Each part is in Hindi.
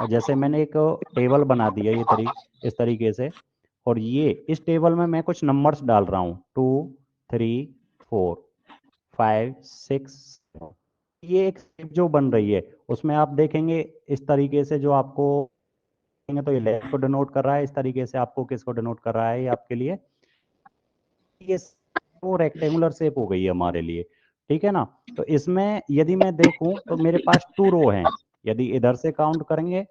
जैसे मैंने एक टेबल बना दिया इस तरीके से, और ये इस टेबल में मैं कुछ नंबर्स डाल रहा हूँ, 2, 3, 4, 5, 6। ये एक शेप जो बन रही है उसमें आप देखेंगे इस तरीके से, जो आपको तो ये लेफ्ट को डिनोट कर रहा है, इस तरीके से आपको किसको डिनोट कर रहा है ये आपके लिए, ये वो रेक्टेंगुलर शेप हो गई है हमारे लिए। ठीक है ना। तो इसमें यदि मैं देखूं तो मेरे पास 2 रो हैं। यदि इधर से काउंट करेंगे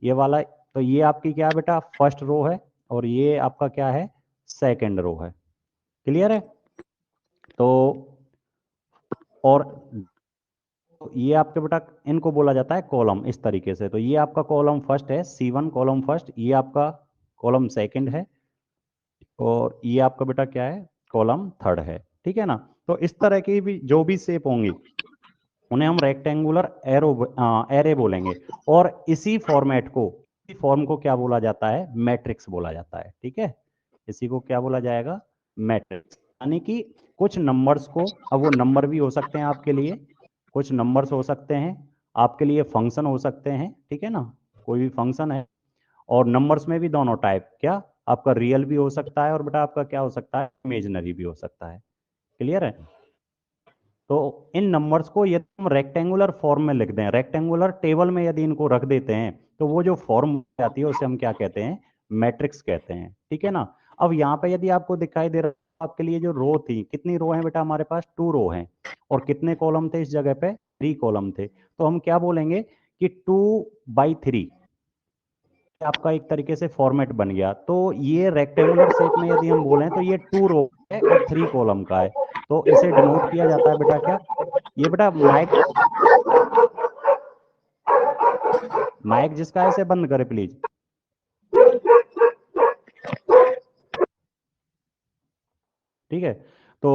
ये वाला, तो ये आपकी क्या है बेटा, फर्स्ट रो है, और ये आपका क्या है, सेकंड रो है। क्लियर है। तो और ये आपके बेटा इनको बोला जाता है कॉलम, इस तरीके से। तो ये आपका कॉलम फर्स्ट है, C1 कॉलम फर्स्ट, ये आपका कॉलम सेकंड है, और ये आपका बेटा क्या है, कॉलम थर्ड है। ठीक है ना। तो इस तरह की भी जो भी शेप होंगी उन्हें हम रेक्टेंगुलर एरे बोलेंगे। और इसी फॉर्मेट को, इसी फॉर्म को क्या बोला जाता है, मैट्रिक्स बोला जाता है। ठीक है। इसी को क्या बोला जाएगा, मैट्रिक्स। यानी कि कुछ नंबर्स को, अब वो नंबर भी हो सकते हैं आपके लिए, कुछ नंबर्स हो सकते हैं आपके लिए, फंक्शन हो सकते हैं। ठीक है ना। कोई भी फंक्शन है, और नंबर्स में भी दोनों टाइप, क्या आपका रियल भी हो सकता है, और बेटा आपका क्या हो सकता है, इमेजिनरी भी हो सकता है। क्लियर है। तो इन नंबर्स को यदि हम रेक्टेंगुलर फॉर्म में लिख दें, रेक्टेंगुलर टेबल में यदि इनको रख देते हैं, तो वो जो फॉर्म आती है उसे हम क्या कहते हैं, मैट्रिक्स कहते हैं। ठीक है ना। अब यहाँ पे यदि आपको दिखाई दे रहा है, आपके लिए जो रो थी, कितनी रो है बेटा हमारे पास, 2 रो हैं, और कितने कॉलम थे इस जगह पे, 3 कॉलम थे। तो हम क्या बोलेंगे कि 2/3 आपका एक तरीके से फॉर्मेट बन गया। तो ये रेक्टेंगुलर शेप में यदि हम बोलें तो ये 2 रो है और 3 कॉलम का है। तो इसे डिनोट किया जाता है बेटा क्या, ये बेटा माइक, माइक जिसका है इसे बंद करे प्लीज। ठीक है। तो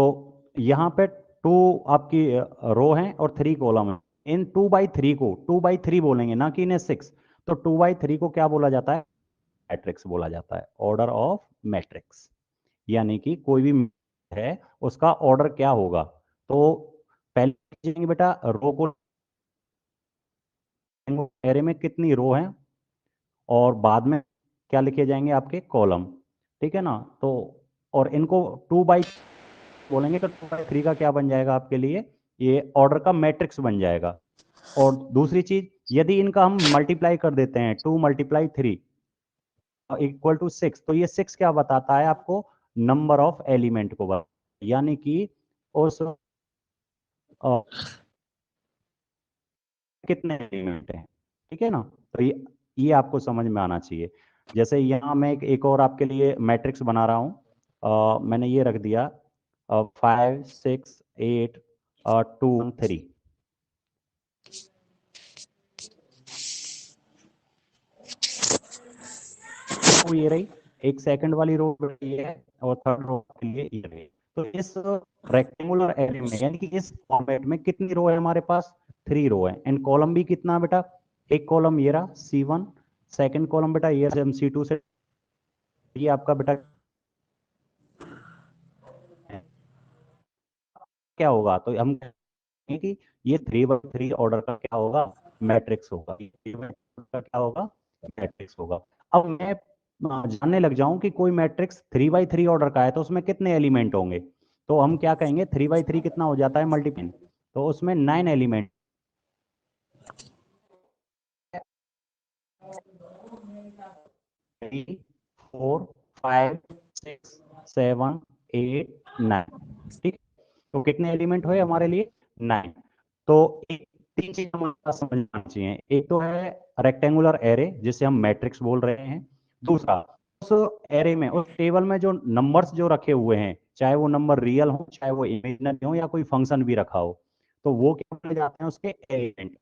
यहाँ पे 2 आपकी रो हैं और 3 कॉलम है। इन 2/3 को 2/3 बोलेंगे, ना कि इन्हें 6। तो 2/3 को क्या बोला जाता है, मैट्रिक्स बोला जाता है, ऑर्डर ऑफ मैट्रिक्स। यानी कि कोई भी है उसका ऑर्डर क्या होगा। तो पहले लिखेंगे बेटा रो को, एरे में कितनी रो हैं, और बाद में क्या लिखे जाएंगे आपके कॉलम। ठीक है ना। तो और इनको 2/3 बोलेंगे, तो 2/3 का क्या बन जाएगा आपके लिए, ये ऑर्डर का मैट्रिक्स बन जाएगा। और दूसरी चीज, यदि इनका हम मल्टीप्लाई कर देते हैं, 2 × 3 = 6, तो ये 6 क्या बताता है आपको, नंबर ऑफ एलिमेंट को बताता है। यानी कि उस कितने एलिमेंट हैं। ठीक है ना। तो ये आपको समझ में आना चाहिए। जैसे यहाँ मैं एक और आपके लिए मैट्रिक्स बना रहा हूँ। मैंने ये रख दिया 5, 6, 8, 2, 3। तो ये रही एक सेकंड वाली रो ये है, और थर्ड रो के लिए ये रही। तो इस रेक्टेंगुलर एरे में, यानी कि इस फॉर्मेट में कितनी रो है हमारे पास, 3 रो है। एंड कॉलम भी कितना बेटा, एक कॉलम ये रहा C1, सेकंड कॉलम बेटा ये हम C2 से, ये आपका बेटा क्या होगा, तो हम कहेंगे कि ये 3/3 ऑर्डर का क्या होगा, मैट्रिक्स होगा। ये 3/3 का क्या होगा, मैट्रिक्स होगा। अब मैं जानने लग जाऊं कि कोई मैट्रिक्स 3/3 ऑर्डर का है तो उसमें कितने एलिमेंट होंगे। तो हम क्या कहेंगे, 3/3 कितना हो जाता है मल्टीप्लाई, तो उसमें 9 एलिमेंट, 3, 4, 5, 6, 7, 8, 9। ठीक। तो कितने एलिमेंट हुए हमारे लिए, 9। तो एक, 3 चीज हमारा समझना चाहिए। एक तो है रेक्टेंगुलर एरे जिसे हम मैट्रिक्स बोल रहे हैं। दूसरा, उस एरे में, उस टेबल में जो नंबर्स जो रखे हुए हैं, चाहे वो नंबर रियल हो, चाहे वो इमेजिनरी हो, या कोई फंक्शन भी रखा हो, तो वो क्या बोले जाते हैं, उसके एलिमेंट।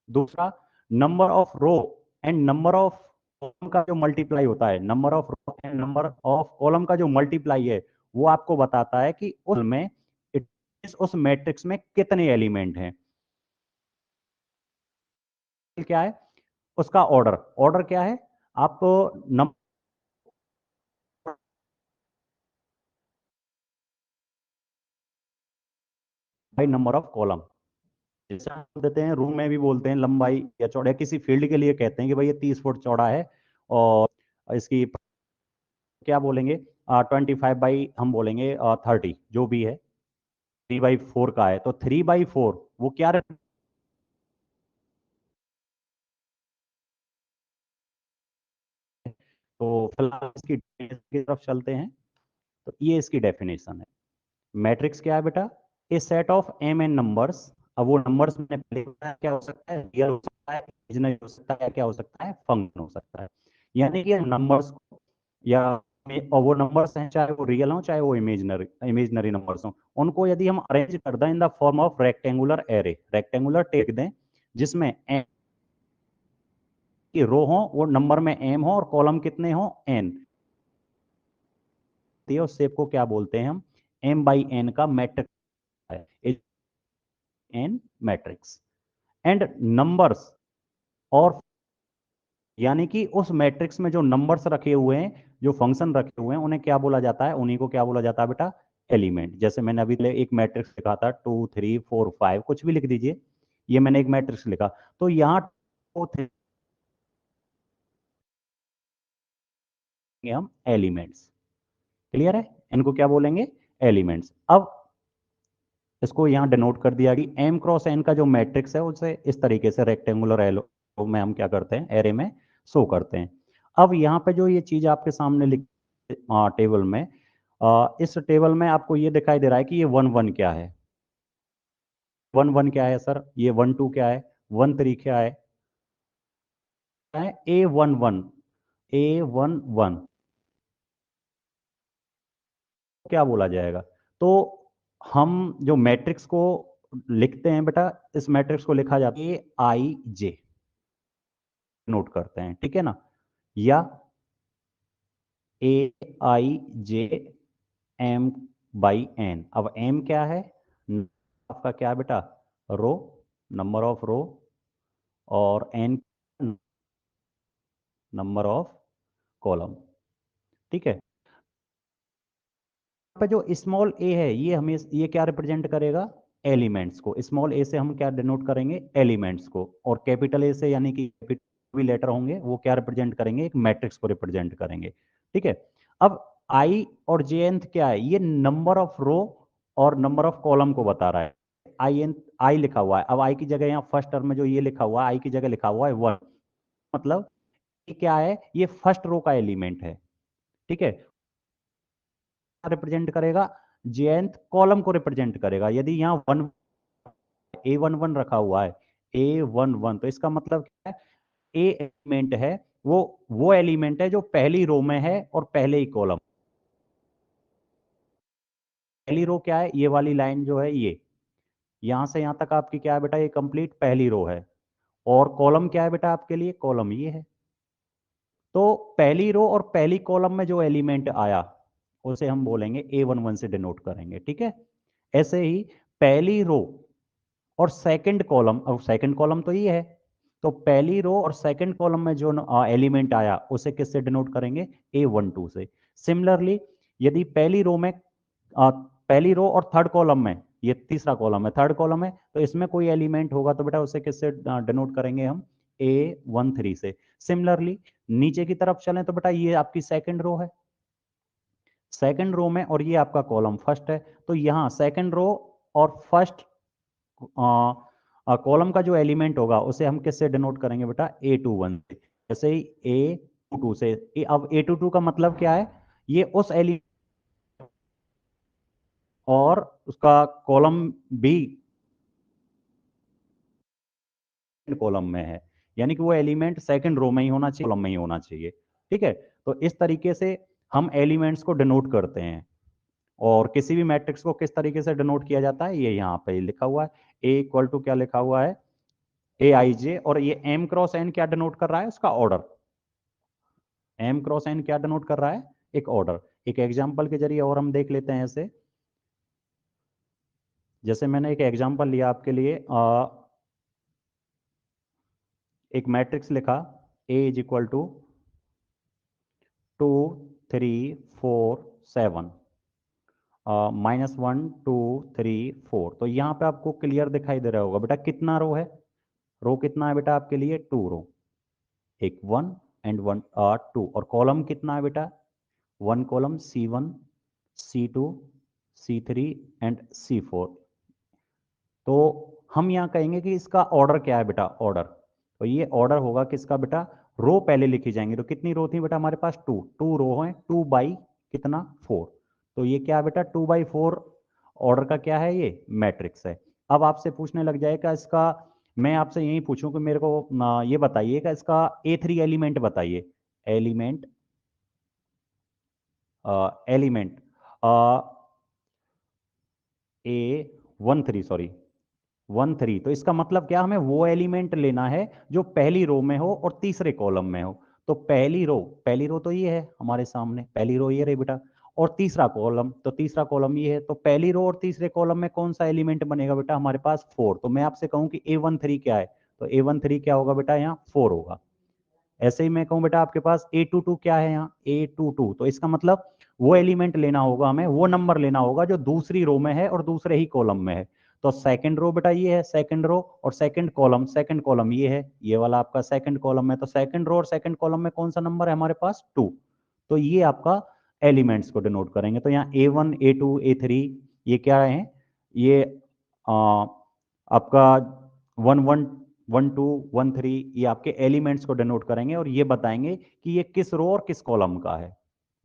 दूसरा, number of row and number of column का जो मल्टीप्लाई होता है, number of row and number of column का जो मल्टीप्लाई है, वो आपको बताता है कि उसमें उस मैट्रिक्स में कितने एलिमेंट हैं। क्या है उसका ऑर्डर, ऑर्डर क्या है, आप number by number of column, जैसे हम बोल देते हैं, रूम में भी बोलते हैं लंबाई या चौड़ाई, किसी फील्ड के लिए कहते हैं कि भाई ये 30 फुट चौड़ा है, और इसकी क्या बोलेंगे, 25 बाई हम बोलेंगे 30, जो भी है, 3/4 का है, तो 3/4 वो क्या तो फिलहाल इसकी definition की तरफ चलते हैं। तो ये इसकी डेफिनेशन है। मैट्रिक्स क्या है बेटा, a set of M N numbers. अब वो नंबर्स में पहले बताया, क्या हो सकता है, रियल हो सकता है, इमेजिनरी हो सकता है, क्या हो सकता है, फंक्शन हो सकता है। यानी कि नंबर्स या और वो नंबर्स हैं, चाहे वो रियल हो चाहे वो इमेजिनरी इमेजिनरी नंबर्स हो, उनको यदि हम अरेंज कर दें in the form of rectangular array, rectangular take दें, जिसमें एम की रो हो, वो नंबर में एम हो, और कॉलम कितने हो, एन, उस शेप को क्या बोलते हैं हम, एम बाई एन का मैट्रिक्स है, एन मैट्रिक्स। एंड नंबर्स, और यानी कि उस मैट्रिक्स में जो नंबर्स रखे हुए हैं, जो फंक्शन रखे हुए हैं, उन्हें क्या बोला जाता है, उन्हीं को क्या बोला जाता है बेटा, एलिमेंट। जैसे मैंने अभी एक मैट्रिक्स लिखा था 2 3 4 5, कुछ भी लिख दीजिए, ये मैंने एक मैट्रिक्स लिखा, तो यहाँ 2 3 हम एलिमेंट्स, क्लियर है, इनको क्या बोलेंगे, एलिमेंट्स। अब इसको यहाँ डिनोट कर दिया कि एम क्रॉस एन का जो मैट्रिक्स है उसे इस तरीके से रेक्टेंगुलर एलो में हम क्या करते हैं, एरे में शो करते हैं। अब यहाँ पे जो ये चीज आपके सामने लिख टेबल में, इस टेबल में आपको ये दिखाई दे रहा है कि ये 1 1 क्या है, 1 1 क्या है सर, ये 1 2 क्या है, 1 3 क्या है, A 1 1, A 1 1 क्या बोला जाएगा। तो हम जो मैट्रिक्स को लिखते हैं बेटा, इस मैट्रिक्स को लिखा जाता है AIJ, नोट करते हैं, ठीक है ना, या AIJ M बाई एन। अब M क्या है, आपका क्या है बेटा, रो, नंबर ऑफ रो, और N नंबर ऑफ कॉलम, ठीक है। पे जो स्मॉल ए है, ये हमें ये क्या रिप्रेजेंट करेगा, एलिमेंट्स को। स्मॉल ए से हम क्या डिनोट करेंगे, एलिमेंट्स को, और कैपिटल ए से यानी कि भी लेटर होंगे, वो क्या रिप्रेजेंट करेंगे, एक मैट्रिक्स को रिप्रेजेंट करेंगे, ठीक है। अब आई और जे एंथ क्या है, ये नंबर ऑफ रो और नंबर ऑफ कॉलम को बता रहा है। आई एन आई लिखा हुआ है, अब आई की जगह यहाँ फर्स्ट टर्म में जो ये लिखा हुआ है, आई की जगह लिखा हुआ है 1, मतलब ये क्या है, ये फर्स्ट रो का एलिमेंट है, ठीक है। रिप्रेजेंट करेगा, जेएनथ कॉलम को रिप्रेजेंट करेगा। यदि यहाँ 1 A 1 1 रखा हुआ है, A 1 1, तो इसका मतलब क्या है, ए एलिमेंट है, वो एलिमेंट है जो पहली रो में है और पहले ही कॉलम। पहली रो क्या है, ये वाली लाइन जो है, ये यहां से यहां तक आपकी क्या है बेटा, ये कंप्लीट पहली रो है, और कॉलम क्या है बेटा आपके लिए, कॉलम ये है। तो पहली रो और पहली कॉलम में जो एलिमेंट आया, उसे हम बोलेंगे A 1 1 से डिनोट करेंगे, ठीक है। ऐसे ही पहली रो और सेकंड कॉलम, और सेकंड कॉलम तो ये है, तो पहली रो और सेकंड कॉलम में जो एलिमेंट आया, उसे किससे डिनोट करेंगे, A 1 2 से। सिमिलरली यदि पहली रो में पहली रो और थर्ड कॉलम में, ये तीसरा कॉलम है, थर्ड कॉलम है, तो इसमें कोई एलिमेंट होगा तो बेटा उसे किससे डिनोट करेंगे हम, A 1 3 से। सिमिलरली नीचे की तरफ चलें तो बेटा ये आपकी सेकंड रो है, सेकंड रो में, और ये आपका कॉलम फर्स्ट है, तो यहाँ सेकंड रो और फर्स्ट कॉलम का जो एलिमेंट होगा उसे हम किससे डिनोट करेंगे बेटा, A 2 1 से। जैसे ही A 2 2 से, अब A 2 2 का मतलब क्या है, ये उस एलिमेंट और उसका कॉलम भी कॉलम में है, यानी कि वो एलिमेंट सेकंड रो में ही होना चाहिए, कॉलम में ही होना चाहिए, ठीक है। तो इस तरीके से हम एलिमेंट्स को डिनोट करते हैं। और किसी भी मैट्रिक्स को किस तरीके से डिनोट किया जाता है, ये यहाँ पे लिखा हुआ है, A = क्या लिखा हुआ है, AIJ, और ये M क्रॉस N क्या डिनोट कर रहा है, उसका ऑर्डर। M क्रॉस N क्या डिनोट कर रहा है, एक ऑर्डर। एक एग्जांपल के जरिए और हम देख लेते हैं ऐसे। जैसे मैंने एक एग्जांपल लिया आपके लिए, एक मैट्रिक्स लिखा, A = 2 3 4 7, -1 2 3 4। तो यहाँ पे आपको क्लियर दिखाई दे रहा होगा बेटा कितना रो है, रो कितना है बेटा आपके लिए 2 रो, एक 1 एंड 1 2, और कॉलम कितना है बेटा 1 column C1 C2 C3 and C4। तो हम यहाँ कहेंगे कि इसका ऑर्डर क्या है बेटा, ऑर्डर, तो ये ऑर्डर होगा किसका बेटा, रो पहले लिखी जाएंगी। तो कितनी रो थी बेटा हमारे पास 2, 2 रो हैं, 2 बाई कितना 4। तो ये क्या है बेटा 2/4 ऑर्डर का क्या है, ये मैट्रिक्स है। अब आपसे पूछने लग जाएगा इसका, मैं आपसे यही पूछूं कि मेरे को ये बताइएगा इसका A3 एलिमेंट बताइए, एलिमेंट एलिमेंट A13 सॉरी 13। तो इसका मतलब क्या, हमें वो एलिमेंट लेना है जो पहली रो में हो और तीसरे कॉलम में हो। तो पहली रो तो ये है हमारे सामने, पहली रो ये रही बेटा, और तीसरा कॉलम, तो तीसरा कॉलम ये है। तो पहली रो और तीसरे कॉलम में कौन सा एलिमेंट बनेगा बेटा हमारे पास 4। तो मैं आपसे कहूं कि A13 क्या है, तो A13 क्या होगा बेटा यहाँ 4 होगा। ऐसे ही मैं कहूं बेटा आपके पास A22 क्या है, यहाँ A22, तो इसका मतलब वो एलिमेंट लेना होगा हमें, वो नंबर लेना होगा जो दूसरी रो में है और दूसरे ही कॉलम में है। तो सेकंड रो बेटा ये है, सेकंड रो, और सेकंड कॉलम ये है, ये वाला आपका सेकंड कॉलम है। तो सेकंड रो और सेकंड कॉलम में कौन सा नंबर है हमारे पास 2। तो ये आपका एलिमेंट्स को डिनोट करेंगे। तो यहाँ A1 A2 A3 ये क्या है, ये आपका 1 1 1 2 1 3 ये आपके एलिमेंट्स को डिनोट करेंगे और ये बताएंगे कि ये किस रो और किस कॉलम का है।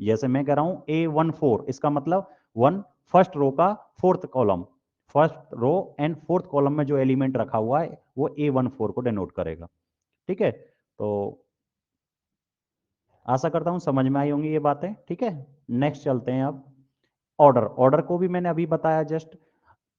जैसे मैं कह रहा हूं A14, इसका मतलब 1 फर्स्ट रो का fourth column, first row and fourth column में जो एलिमेंट रखा हुआ है वो A14 को डिनोट करेगा। ठीक है, तो आशा करता हूं समझ में आई होंगी ये बातें। ठीक है, नेक्स्ट चलते हैं अब। ऑर्डर, ऑर्डर को भी मैंने अभी बताया जस्ट।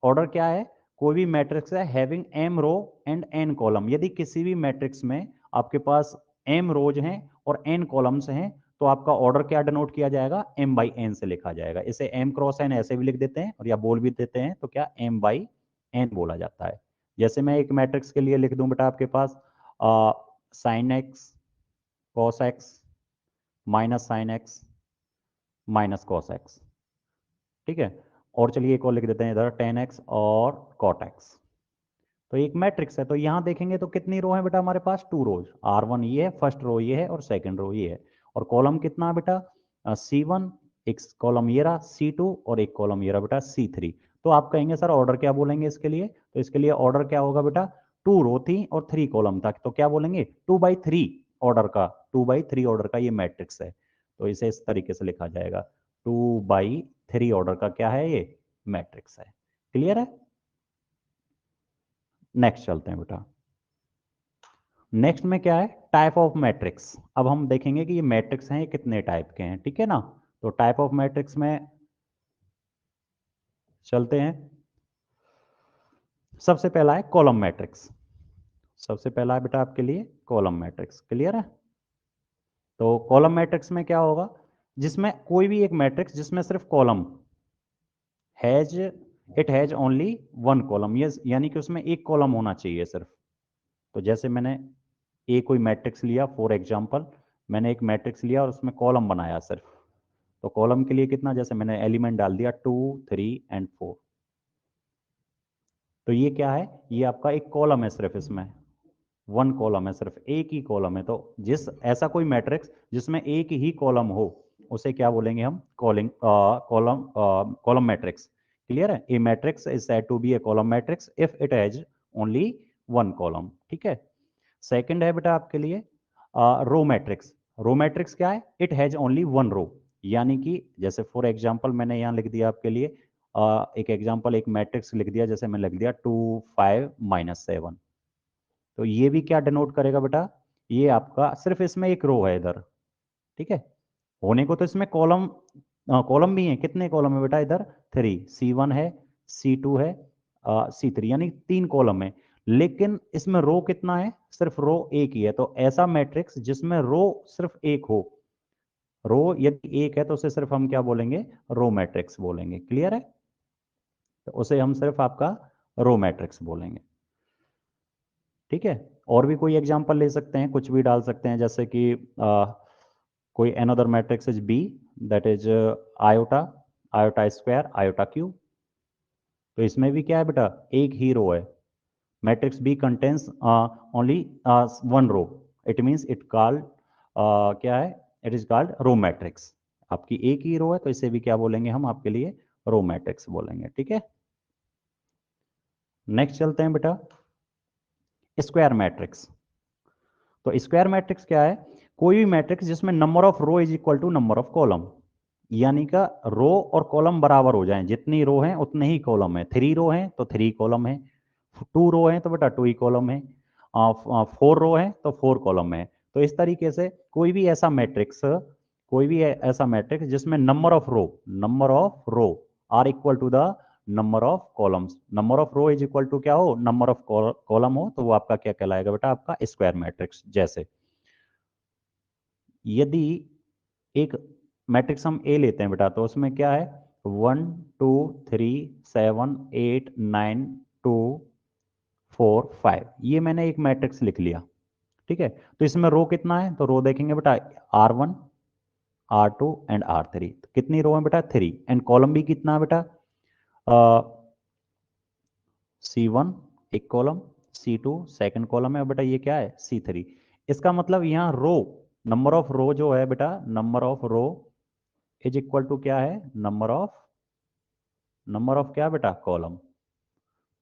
ऑर्डर क्या है, कोई भी मैट्रिक्स है having m row and n column. यदि किसी भी मैट्रिक्स में आपके पास m रोज हैं और n कॉलम्स हैं, तो आपका ऑर्डर क्या डिनोट किया जाएगा, m/n से लिखा जाएगा। इसे m क्रॉस n ऐसे भी लिख देते हैं और या बोल भी देते हैं, तो क्या m/n बोला जाता है। जैसे मैं एक मैट्रिक्स के लिए लिख दूं बेटा आपके पास sin x cos x minus sine x minus cos x. ठीक है, और चलिए एक और लिख देते हैं इधर tan x और cot x। तो एक मैट्रिक्स है, तो यहां देखेंगे तो कितनी रो है बेटा हमारे पास 2 रोज, R1 ये है, फर्स्ट रो ये है और सेकंड रो ये है। और कॉलम कितना है बेटा C1, एक कॉलम ये रहा C2 और एक कॉलम ये रहा बेटा C3। तो आप कहेंगे सर ऑर्डर क्या बोलेंगे इसके लिए, तो इसके लिए ऑर्डर क्या होगा बेटा, 2 रो थी और 3 कॉलम था, तो क्या बोलेंगे 2/3 ऑर्डर का, 2/3 ऑर्डर का ये मैट्रिक्स है। तो इसे इस तरीके से लिखा जाएगा, 2/3 ऑर्डर का क्या है ये मैट्रिक्स है। क्लियर है, नेक्स्ट चलते हैं बेटा। नेक्स्ट में क्या है, टाइप ऑफ मैट्रिक्स। अब हम देखेंगे कि ये मैट्रिक्स हैं ये कितने टाइप के हैं। ठीक है ना, तो टाइप ऑफ मैट्रिक्स में चलते हैं। सबसे पहला है कॉलम मैट्रिक्स, सबसे पहला है बेटा आपके लिए कॉलम मैट्रिक्स। क्लियर है, तो कॉलम मैट्रिक्स में क्या होगा, जिसमें कोई भी एक मैट्रिक्स जिसमें सिर्फ column has, it has only 1 column, यानी कि उसमें एक कॉलम होना चाहिए सिर्फ। तो जैसे मैंने कोई मैट्रिक्स लिया, फॉर एग्जांपल मैंने एक मैट्रिक्स लिया और उसमें कॉलम बनाया सिर्फ। तो कॉलम के लिए कितना, जैसे मैंने एलिमेंट डाल दिया 2 3 एंड 4। तो ये क्या है, ये आपका एक कॉलम है सिर्फ, इसमें 1 कॉलम है, सिर्फ एक ही कॉलम है। तो जिस ऐसा कोई मैट्रिक्स जिसमें एक ही कॉलम हो उसे क्या बोलेंगे हम, कॉलम मैट्रिक्स। क्लियर है, a matrix is said to be a column matrix if it has only 1 column. ठीक है, सेकंड है बेटा आपके लिए रो मैट्रिक्स। रो मैट्रिक्स क्या है, इट हैज ओनली 1 रो, यानी कि जैसे फॉर एग्जांपल मैंने यहाँ लिख दिया आपके लिए एक एग्जांपल, एक मैट्रिक्स लिख दिया, जैसे मैं लिख दिया 2 5 -7। तो ये भी क्या डिनोट करेगा बेटा, ये आपका सिर्फ इसमें एक रो है इधर। ठीक है, होने को तो इसमें कॉलम कॉलम भी है, कितने कॉलम है बेटा इधर 3, C1 है C2 है C3, यानी 3 कॉलम है। लेकिन इसमें रो कितना है, सिर्फ रो एक ही है। तो ऐसा मैट्रिक्स जिसमें रो सिर्फ एक हो, रो यदि एक है तो उसे सिर्फ हम क्या बोलेंगे, रो मैट्रिक्स बोलेंगे। क्लियर है, तो उसे हम सिर्फ आपका रो मैट्रिक्स बोलेंगे। ठीक है, और भी कोई एग्जांपल ले सकते हैं, कुछ भी डाल सकते हैं, जैसे कि कोई another matrix is B, that is iota iota square, iota cube. तो इसमें भी क्या है बेटा, एक ही रो है। Matrix B contains only one row, it means it called क्या है, it is called row matrix. आपकी एक ही रो है तो इसे भी क्या बोलेंगे हम आपके लिए, रो मैट्रिक्स बोलेंगे। ठीक है, नेक्स्ट चलते हैं बेटा, स्क्वायर मैट्रिक्स। तो स्क्वायर मैट्रिक्स क्या है, कोई भी मैट्रिक्स जिसमें number of row is equal to number of column, यानी का रो और कॉलम बराबर हो जाएं, जितनी रो हैं उतने ही कॉलम है। 3 रो हैं तो 3 कॉलम है, 2 रो हैं तो बेटा 2 ही कॉलम है, 4 रो हैं तो 4 कॉलम है। तो इस तरीके से कोई भी ऐसा मैट्रिक्स, कोई भी ऐसा मैट्रिक्स जिसमें number of row are equal to the number of columns, number of row is equal to क्या हो, नंबर ऑफ कॉलम हो, तो वो आपका क्या कहलाएगा बेटा, आपका स्क्वायर मैट्रिक्स। जैसे यदि एक मैट्रिक्स हम ए लेते हैं बेटा, तो उसमें क्या है, 1 2 3 7 8 9 2 4 5, ये मैंने एक मैट्रिक्स लिख लिया। ठीक है, तो इसमें रो कितना है, तो रो देखेंगे बेटा R1 R2 एंड R3, कितनी रो है बेटा, 3। एंड कॉलम भी कितना है बेटा, C1 एक कॉलम, C2 सेकंड कॉलम है, और बेटा ये क्या है, C3। इसका मतलब यहाँ रो, नंबर ऑफ रो जो है बेटा, number of row is equal to क्या है, नंबर ऑफ क्या बेटा, कॉलम।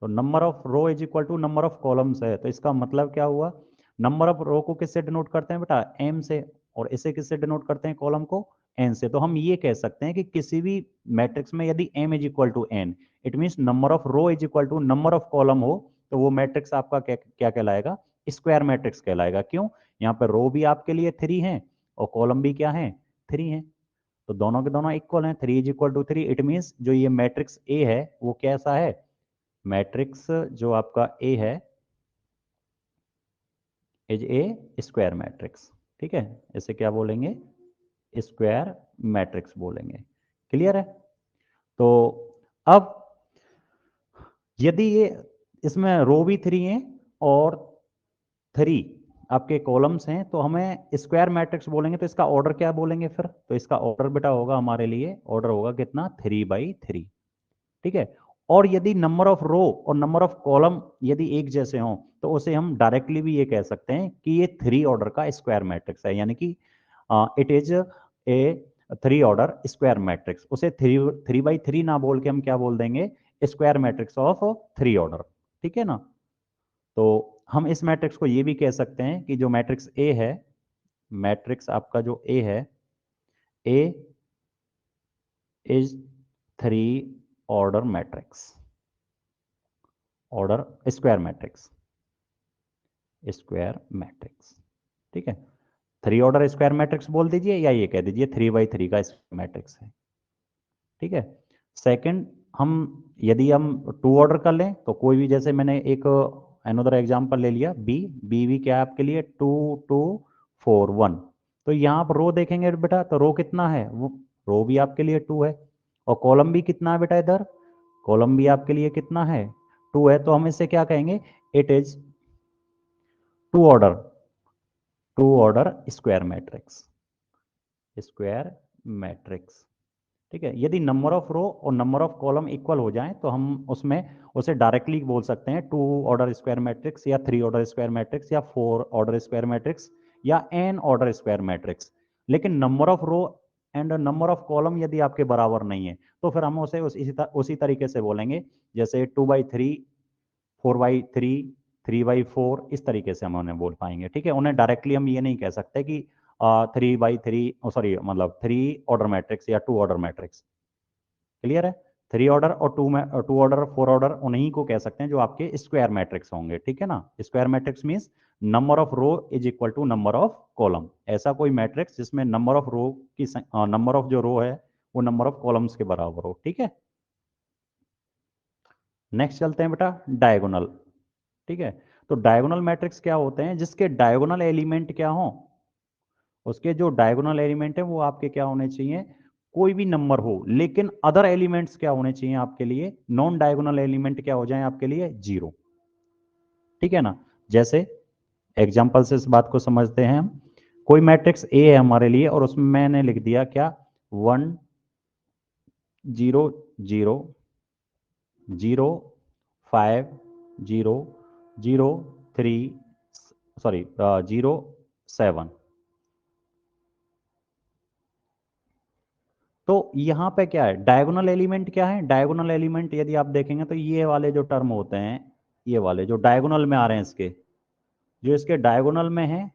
तो number of row is equal to number of columns है, तो इसका मतलब क्या हुआ, नंबर ऑफ रो को किससे डिनोट करते हैं बेटा, m से, और इसे किससे डिनोट करते हैं, कॉलम को n से। तो हम ये कह सकते हैं कि किसी भी मैट्रिक्स में यदि m is equal to n, it means number of row is equal to number of column हो, तो वो मैट्रिक्स आपका क्या कहलाएगा, स्क्वायर मैट्रिक्स कहलाएगा। क्यों, यहाँ पे रो भी आपके लिए 3 है और कॉलम भी क्या है, 3 है, तो दोनों के दोनों इक्वल हैं, 3 is equal to 3। It means जो ये मैट्रिक्स ए है वो कैसा है, मैट्रिक्स जो आपका ए है इज ए स्क्वायर मैट्रिक्स। ठीक है, इसे क्या बोलेंगे, स्क्वायर मैट्रिक्स बोलेंगे। क्लियर है। तो अब यदि ये इसमें रो भी 3 है और 3 आपके कॉलम्स हैं, तो हमें स्क्वायर मैट्रिक्स बोलेंगे, तो इसका ऑर्डर क्या बोलेंगे फिर, तो इसका ऑर्डर बेटा होगा हमारे लिए, ऑर्डर होगा कितना, 3/3। ठीक है, और यदि नंबर ऑफ रो और नंबर ऑफ कॉलम यदि एक जैसे हों, तो उसे हम डायरेक्टली भी ये कह सकते हैं कि ये 3 ऑर्डर का स्क्वायर मैट्रिक्स है, यानी कि it is a 3 order square matrix. उसे 3/3 ना बोल के हम क्या बोल देंगे, स्क्वायर मैट्रिक्स ऑफ 3 ऑर्डर। ठीक है ना। तो हम इस मैट्रिक्स को ये भी कह सकते हैं कि जो मैट्रिक्स ए है, मैट्रिक्स आपका जो ए है, A is 3 order matrix, order square matrix, square matrix. ठीक है, 3 ऑर्डर स्क्वायर मैट्रिक्स बोल दीजिए, या ये कह दीजिए 3/3 का मैट्रिक्स है। ठीक है, सेकंड, हम यदि हम 2 ऑर्डर कर लें, तो कोई भी, जैसे मैंने एक अनदर एग्जांपल ले लिया, बी भी क्या है आपके लिए, 2 2 4 1। तो यहाँ पर रो देखेंगे बेटा, तो रो कितना है, वो रो भी आपके लिए 2 है, और कॉलम भी कितना है बेटा, इधर कॉलम भी आपके लिए कितना है, 2 है। तो हम इसे क्या कहेंगे, it is 2 order square matrix, square matrix. ठीक है, यदि नंबर ऑफ रो और नंबर ऑफ कॉलम इक्वल हो जाएं, तो हम उसमें उसे डायरेक्टली बोल सकते हैं 2 ऑर्डर स्क्वायर मैट्रिक्स, या 3 ऑर्डर स्क्वायर मैट्रिक्स, या 4 ऑर्डर स्क्वायर मैट्रिक्स, या n ऑर्डर स्क्वायर मैट्रिक्स। लेकिन number of row and number of column यदि आपके बराबर नहीं है, तो फिर हम उसे उसी तरीके से बोलेंगे, जैसे 2/3 4/3 3/4, इस तरीके से हम उन्हें बोल पाएंगे। ठीक है, उन्हें डायरेक्टली हम ये नहीं कह सकते कि 3/3, सॉरी मतलब 3 ऑर्डर मैट्रिक्स या 2 ऑर्डर मैट्रिक्स। क्लियर है, 3 ऑर्डर और 2 ऑर्डर 4 ऑर्डर उन्हीं को कह सकते हैं जो आपके स्क्वायर मैट्रिक्स होंगे। ठीक है ना, square matrix means number of row is equal to number of column, ऐसा कोई मैट्रिक्स जिसमें नंबर ऑफ रो की नंबर ऑफ जो रो है वो नंबर ऑफ कॉलम्स के बराबर हो। ठीक है, नेक्स्ट चलते हैं बेटा, डायगोनल। ठीक है, तो डायगोनल मैट्रिक्स क्या होते हैं, जिसके डायगोनल एलिमेंट क्या हो, उसके जो डायगोनल एलिमेंट है वो आपके क्या होने चाहिए, कोई भी नंबर हो, लेकिन अदर एलिमेंट्स क्या होने चाहिए आपके लिए, नॉन डायगोनल एलिमेंट क्या हो जाए आपके लिए, 0। ठीक है ना, जैसे एग्जांपल से इस बात को समझते हैं हम। कोई मैट्रिक्स ए है हमारे लिए, और उसमें मैंने लिख दिया क्या, 1 0 0 0 5 0 0 3 सॉरी 0 7। तो यहां पे क्या है, डायगोनल एलिमेंट क्या है, डायगोनल एलिमेंट यदि आप देखेंगे तो ये वाले जो टर्म होते हैं, ये वाले जो डायगोनल में आ रहे हैं, इसके जो इसके डायगोनल में हैं,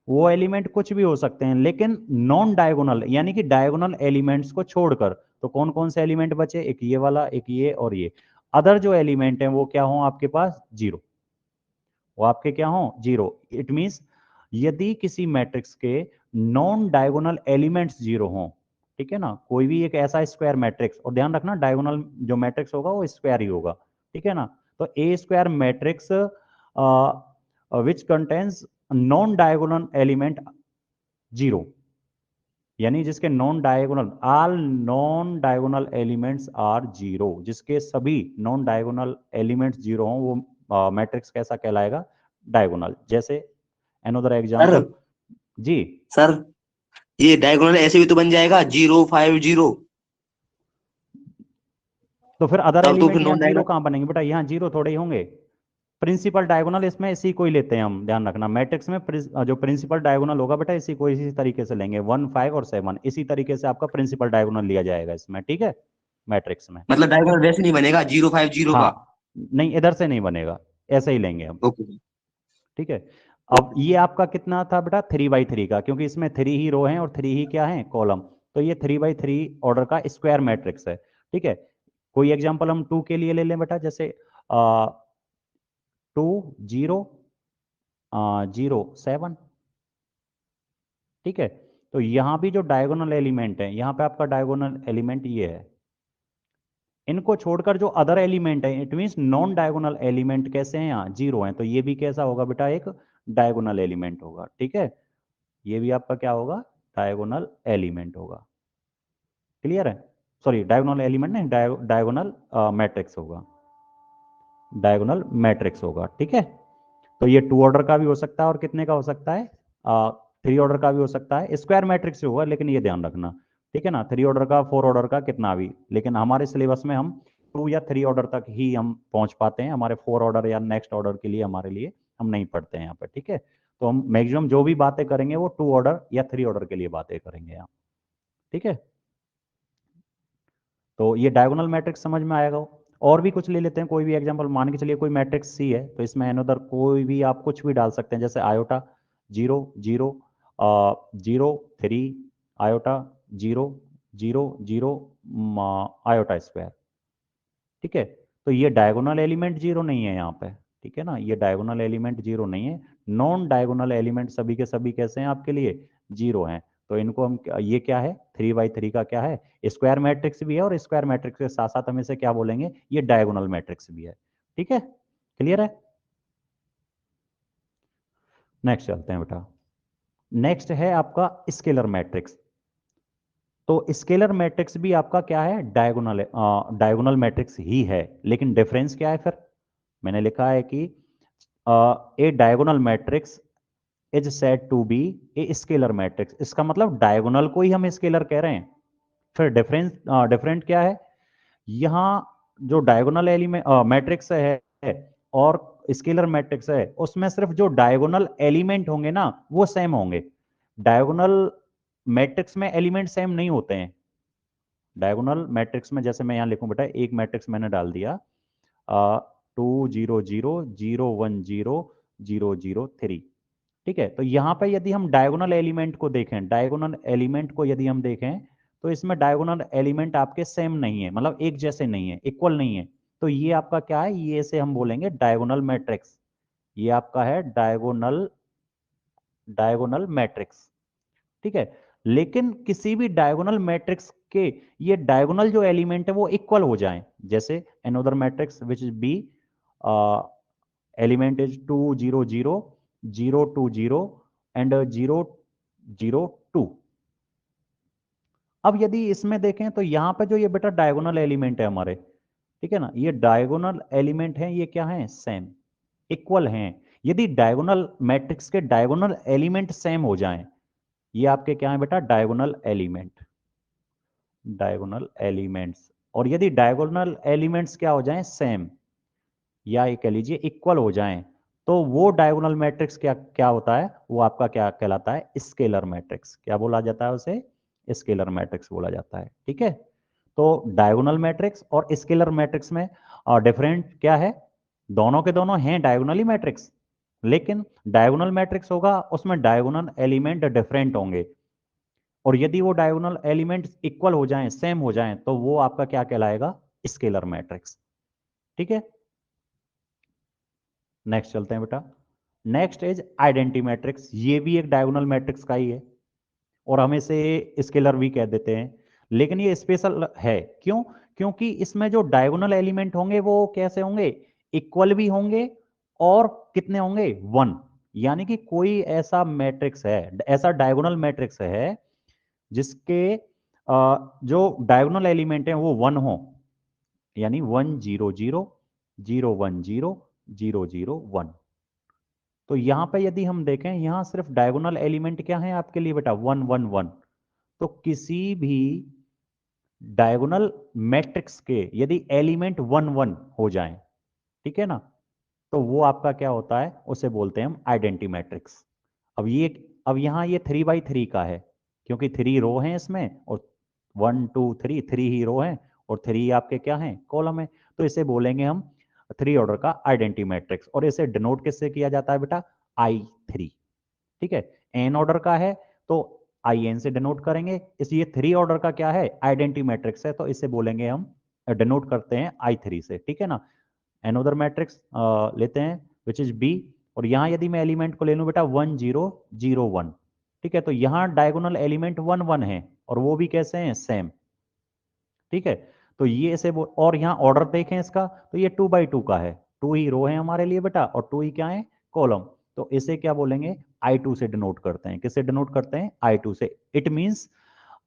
वो एलिमेंट कुछ भी हो सकते हैं, लेकिन नॉन डायगोनल यानी कि डायगोनल एलिमेंट्स को छोड़कर, तो कौन कौन से एलिमेंट बचे, एक ये वाला, एक ये और ये। अदर जो एलिमेंट हैं वो क्या हो आपके पास, जीरो, वो आपके क्या हो, जीरो। इट मींस यदि किसी मैट्रिक्स के नॉन डायगोनल एलिमेंट्स जीरो हों, ठीक है ना, कोई भी एक ऐसा स्क्वायर मैट्रिक्स, और ध्यान रखना डायगोनल जो मैट्रिक्स होगा वो स्क्वायर ही होगा, ठीक है ना, तो a square matrix which contains non diagonal element zero, यानी जिसके non diagonal, all non diagonal elements are zero, जिसके सभी नॉन डायगोनल एलिमेंट्स जीरो हों, वो मैट्रिक्स कैसा कहलाएगा, डायगोनल। जैसे अनदर सर एग्जांपल। जी। सर ये डायगोनल ऐसे भी तो बन जाएगा 0 5 0। तो फिर अदर तब तो फिर एलिमेंट यहाँ नॉन जीरो डायगोनल। कहाँ बनेंगे बेटा, यहाँ जीरो थोड़े ही होंगे। प्रिंसिपल डायगोनल इसमें इसी को ही लेते हैं हम, ध्यान रखना, मैट्रिक्स में जो प्रिंसिपल डायगोनल होगा बेटा इसी को इसी तरीके से लेंगे, 1 5 और 7 इसी तरीके से आपका प्रिंसिपल डायगोनल लिया जाएगा इसमें, ठीक है, मैट्रिक्स में। मतलब डायगोनल वैसे नहीं बनेगा 0 5 0 हाँ, का। नहीं इधर से नहीं बनेगा, ऐसे ही लेंगे हम, ओके। ठीक है। अब ओके। ये आपका कितना था बेटा, 3 बाई 3 का, क्योंकि इसमें 3 ही रो हैं और 3 ही क्या है, कॉलम, तो ये 3 बाई 3 ऑर्डर का स्क्वायर मैट्रिक्स है, ठीक है। कोई एग्जांपल हम 2 के लिए ले लें बेटा, जैसे 2 0 0 7, ठीक है। तो यहाँ भी जो डायगोनल एलिमेंट है, यहाँ पे आपका डायगोनल एलिमेंट ये है, इनको छोड़कर जो अदर एलिमेंट है, it means non diagonal element कैसे हैं, यहाँ जीरो हैं, तो ये भी कैसा होगा बेटा, एक डायगोनल एलिमेंट होगा, ठीक है, ये भी आपका क्या होगा, डायगोनल एलिमेंट होगा, क्लियर है, सॉरी डायगोनल एलिमेंट नहीं, डायगोनल मैट्रिक्स होगा, डायगोनल मैट्रिक्स होगा, ठीक है। तो ये 2 ऑर्डर का भी हो सकता है और कितने का हो सकता है, 3 ऑर्डर का भी हो सकता है, स्क्वायर मैट्रिक्स होगा, लेकिन ये ध्यान रखना, ठीक है ना, 3 ऑर्डर का, 4 ऑर्डर का, कितना भी, लेकिन हमारे सिलेबस में हम 2 या 3 ऑर्डर तक ही हम पहुंच पाते हैं, हमारे 4 ऑर्डर या नेक्स्ट ऑर्डर के लिए हमारे लिए हम नहीं पढ़ते हैं यहाँ पे, ठीक है। तो हम मैक्सिमम जो भी बातें करेंगे वो 2 ऑर्डर या 3 ऑर्डर के लिए बातें करेंगे यहाँ, ठीक है। तो ये डायगोनल मैट्रिक्स समझ में आएगा। और भी कुछ ले लेते हैं, कोई भी एग्जांपल, मान के चलिए कोई मैट्रिक्स सी है, तो इसमें अनदर कोई भी आप कुछ भी डाल सकते हैं, जैसे आयोटा 0 0 0 3 आयोटा 0 0 0 आयोटा स्क्वायर, ठीक है। तो ये डायगोनल एलिमेंट जीरो नहीं है यहाँ पे, ठीक है ना, ये डायगोनल एलिमेंट जीरो नहीं है, नॉन डायगोनल एलिमेंट सभी के सभी कैसे हैं आपके लिए, जीरो हैं। तो इनको हम ये क्या है, 3 बाई 3 का क्या है, स्क्वायर मैट्रिक्स भी है, और स्क्वायर मैट्रिक्स के साथ साथ हम इसे क्या बोलेंगे, ये डायगोनल मैट्रिक्स भी है, ठीक है, क्लियर है। नेक्स्ट चलते हैं बेटा, नेक्स्ट है आपका स्केलर मैट्रिक्स। तो स्केलर मैट्रिक्स भी आपका क्या है, डायगोनल, डायगोनल मैट्रिक्स ही है, लेकिन डिफरेंस क्या है फिर, मैंने लिखा है कि a diagonal matrix is said to be a scalar matrix, इसका मतलब डायगोनल को ही हम स्केलर कह रहे हैं। फिर डिफरेंस, डिफरेंट क्या है, यहाँ जो डायगोनल एलिमेंट मैट्रिक्स है और स्केलर मैट्रिक्स है, उसमें सिर्फ जो डायगोनल एलिमेंट होंगे ना वो सेम होंगे, डायगोनल मैट्रिक्स में एलिमेंट सेम नहीं होते हैं। डायगोनल मैट्रिक्स में जैसे मैं यहाँ लिखूं बेटा, एक मैट्रिक्स मैंने डाल दिया 2 0 0 0 1 0 0 0 3, ठीक है। तो यहाँ पे यदि हम डायगोनल एलिमेंट को देखें, डायगोनल एलिमेंट को यदि हम देखें, तो इसमें डायगोनल एलिमेंट आपके सेम नहीं है, मतलब एक जैसे नहीं है, इक्वल नहीं है, तो ये आपका क्या है, ये से हम बोलेंगे डायगोनल मैट्रिक्स, ये आपका है डायगोनल, डायगोनल मैट्रिक्स, ठीक है। लेकिन किसी भी डायगोनल मैट्रिक्स के ये डायगोनल जो एलिमेंट है वो इक्वल हो जाएं, जैसे another matrix which is B, element is 2 0 0 0 2 0 and 0 0 2। अब यदि इसमें देखें तो यहां पे जो ये बेटा डायगोनल एलिमेंट है हमारे, ठीक है ना, ये डायगोनल एलिमेंट है, ये क्या है, सेम, इक्वल हैं। यदि डायगोनल मैट्रिक्स के डायगोनल एलिमेंट सेम हो जाएं, ये आपके क्या है बेटा, डायगोनल एलिमेंट, डायगोनल एलिमेंट्स, और यदि डायगोनल एलिमेंट्स क्या हो जाएं, सेम, या ये कह लीजिए इक्वल हो जाएं, तो वो डायगोनल मैट्रिक्स क्या क्या होता है, वो आपका क्या कहलाता है, स्केलर मैट्रिक्स। क्या बोला जाता है उसे, स्केलर मैट्रिक्स बोला जाता है। ठीक है, तो डायगोनल मैट्रिक्स और स्केलर मैट्रिक्स में डिफरेंट क्या है, दोनों के दोनों हैं डायगोनली मैट्रिक्स, लेकिन डायगोनल मैट्रिक्स होगा उसमें डायगोनल एलिमेंट डिफरेंट होंगे, और यदि वो डायगोनल एलिमेंट्स इक्वल हो जाएं, सेम हो जाएं, तो वो आपका क्या कहलाएगा, स्केलर मैट्रिक्स। ठीक है, नेक्स्ट चलते हैं बेटा। नेक्स्ट इज आइडेंटिटी मैट्रिक्स, ये भी एक डायगोनल मैट्रिक्स का ही है, और हम इसे स्केलर भी कह देते हैं, लेकिन ये स्पेशल है। क्यों, क्योंकि इसमें जो डायगोनल एलिमेंट होंगे वो कैसे होंगे, इक्वल भी होंगे, और कितने होंगे, वन। यानी कि कोई ऐसा मैट्रिक्स है, ऐसा डायगोनल मैट्रिक्स है जिसके जो डायगोनल एलिमेंट हैं वो वन हो, यानी 1 0 0 0 1 0 0 0 1। तो यहां पे यदि हम देखें, यहां सिर्फ डायगोनल एलिमेंट क्या है आपके लिए बेटा, 1 1 1। तो किसी भी डायगोनल मैट्रिक्स के यदि एलिमेंट 1 1 हो जाएं, ठीक है ना, तो वो आपका क्या होता है, उसे बोलते हैं हम आइडेंटिटी मैट्रिक्स। अब यहाँ ये 3 by 3 का है, क्योंकि 3 रो हैं इसमें, और 1 2 3 3 ही रो हैं, और 3 आपके क्या हैं, कॉलम है। तो इसे बोलेंगे हम 3 ऑर्डर का आइडेंटिटी मैट्रिक्स, और इसे डिनोट किससे किया जाता है बेटा, I3। ठीक है, एन ऑर्डर का है तो आई एन से डिनोट करेंगे, इसलिए 3 ऑर्डर का क्या है, आइडेंटिटी मैट्रिक्स है, तो इसे बोलेंगे हम, डिनोट करते हैं I3 से। ठीक है ना, एनोदर मैट्रिक्स लेते हैं विच इज बी, और यहां यदि मैं एलिमेंट को ले लूं बेटा 1 0 0 1, ठीक है, तो यहां डायगोनल एलिमेंट 1 1 है, और वो भी कैसे हैं, सेम। ठीक है, तो ये ऐसे और यहाँ ऑर्डर देखें इसका, तो ये 2 by 2 का है, 2 ही रो है हमारे लिए बेटा, और 2 ही क्या है, कॉलम। तो इसे क्या बोलेंगे, I2 से डिनोट करते हैं, किससे डिनोट करते हैं, I2 से। इट मींस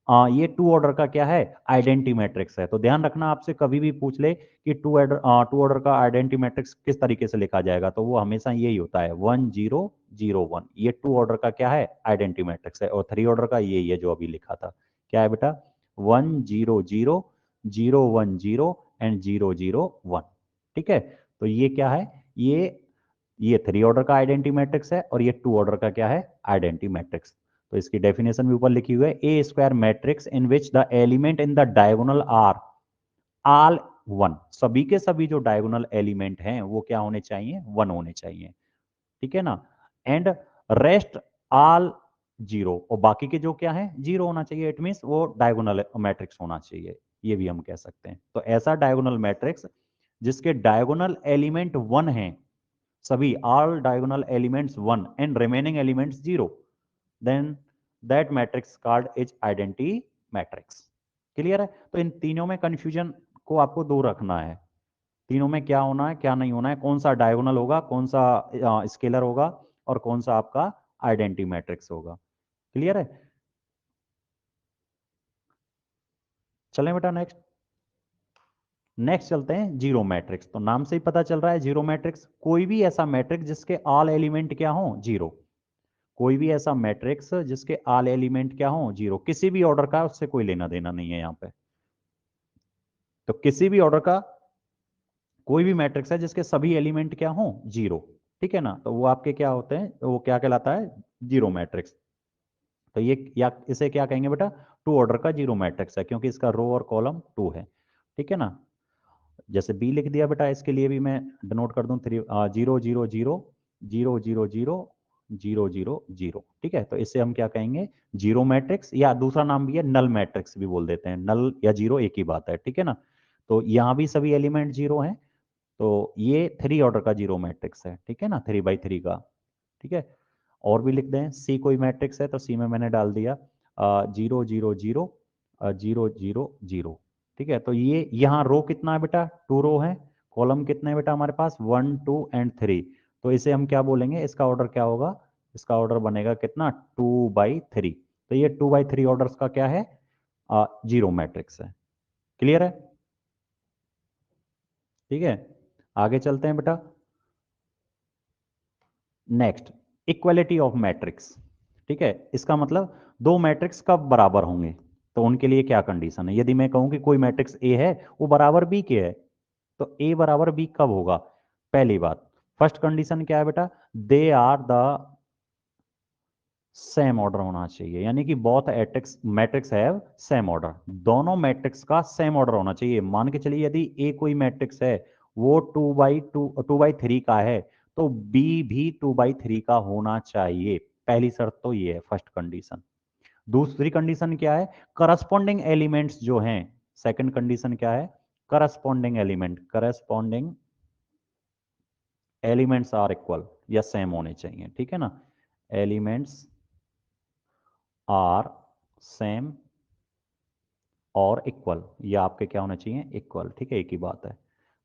ये 2 ऑर्डर का क्या है, आइडेंटिटी मैट्रिक्स है। तो ध्यान रखना, आपसे कभी भी पूछ ले कि 2 ऑर्डर का आइडेंटिटी मैट्रिक्स किस तरीके से लिखा जाएगा, तो वो हमेशा यही होता है 1 0 0 1। ये 2 ऑर्डर का क्या है, आइडेंटिटी मैट्रिक्स है, और 3 ऑर्डर का यही है जो अभी लिखा था, क्या है बेटा, 1 0 0 0 1 0 एंड 0 0 1। ठीक है, तो ये क्या है, ये 3 ऑर्डर का आइडेंटिटी मैट्रिक्स है, और ये 2 ऑर्डर का क्या है, आइडेंटिटी मैट्रिक्स। तो इसकी डेफिनेशन भी ऊपर लिखी हुई है, a square matrix in which the element in the diagonal are all 1। सभी के सभी जो डायगोनल एलिमेंट हैं वो क्या होने चाहिए, 1 होने चाहिए। ठीक है ना, एंड रेस्ट आल 0, और बाकी के जो क्या है, 0 होना चाहिए। इट मीन्स वो डायगोनल मैट्रिक्स होना चाहिए, ये भी हम कह सकते हैं। तो ऐसा डायगोनल मैट्रिक्स जिसके डायगोनल एलिमेंट 1 है, सभी all diagonal elements 1 and remaining elements 0, then that matrix called is identity matrix. Clear है, तो इन तीनों में कंफ्यूजन को आपको दूर रखना है, तीनों में क्या होना है क्या नहीं होना है, कौन सा डायगोनल होगा, कौन सा स्केलर होगा, और कौन सा आपका आइडेंटिटी मैट्रिक्स होगा। क्लियर है, चलें बेटा नेक्स्ट। नेक्स्ट चलते हैं जीरो मैट्रिक्स। तो नाम से ही पता चल रहा है जीरो मैट्रिक्स, कोई भी ऐसा मैट्रिक्स जिसके ऑल एलिमेंट क्या हो, जीरो। कोई भी ऐसा मैट्रिक्स जिसके ऑल एलिमेंट क्या हो, जीरो, किसी भी ऑर्डर का उससे कोई लेना देना नहीं है यहाँ पे। तो किसी भी ऑर्डर का कोई भी मैट्रिक्स है जिसके सभी एलिमेंट क्या हो, जीरो, ठीक है ना, तो वो आपके क्या होते हैं, वो क्या कहलाता है, जीरो मैट्रिक्स। तो ये या इसे क्या कहेंगे बेटा, 2 ऑर्डर का जीरो मैट्रिक्स है, क्योंकि इसका रो और कॉलम 2 है। ठीक है ना, जैसे बी लिख दिया बेटा, इसके लिए भी मैं डिनोट कर दूं 0 0 0 0 0 0 0 0 0। ठीक है, तो इसे हम क्या कहेंगे, जीरो मैट्रिक्स, या दूसरा नाम भी है नल मैट्रिक्स भी बोल देते हैं, नल या जीरो एक ही बात है। ठीक है ना, तो यहाँ भी सभी एलिमेंट जीरो हैं, तो ये 3 ऑर्डर का जीरो मैट्रिक्स है। ठीक है ना, 3 by 3 का। ठीक है, और भी लिख दें, सी कोई मैट्रिक्स है तो सी में मैंने डाल दिया 0 0 0 0 0 0। ठीक है, तो ये यहाँ रो कितना है बेटा, 2 रो है, कॉलम कितने हैं बेटा हमारे पास, 1 2 एंड 3। तो इसे हम क्या बोलेंगे, इसका ऑर्डर क्या होगा, इसका ऑर्डर बनेगा कितना, 2 by 3। तो ये 2 by 3 ऑर्डर्स का क्या है, जीरो मैट्रिक्स है। क्लियर है, ठीक है, आगे चलते हैं बेटा। Next, equality of matrix. ठीक है, इसका मतलब दो मैट्रिक्स कब बराबर होंगे, तो उनके लिए क्या कंडीशन है? यदि मैं कहूं कि कोई मैट्रिक्स ए है वो बराबर बी के है, तो ए बराबर बी कब होगा? पहली बात, फर्स्ट कंडीशन क्या है बेटा? They are the same order होना चाहिए, यानी कि both matrix matrix have same order, दोनों मैट्रिक्स का सेम ऑर्डर होना चाहिए। मान के चलिए यदि ए कोई मैट्रिक्स है वो 2/3 का है, तो बी भी 2/3 का होना चाहिए। पहली शर्त तो ये है, फर्स्ट कंडीशन। दूसरी कंडीशन क्या है? करस्पॉन्डिंग एलिमेंट्स जो हैं, सेकंड कंडीशन क्या है? करस्पॉन्डिंग एलिमेंट्स आर इक्वल या सेम होने चाहिए, ठीक है ना? एलिमेंट्स आर सेम और इक्वल, ये आपके क्या होना चाहिए? इक्वल, ठीक है, एक ही बात है।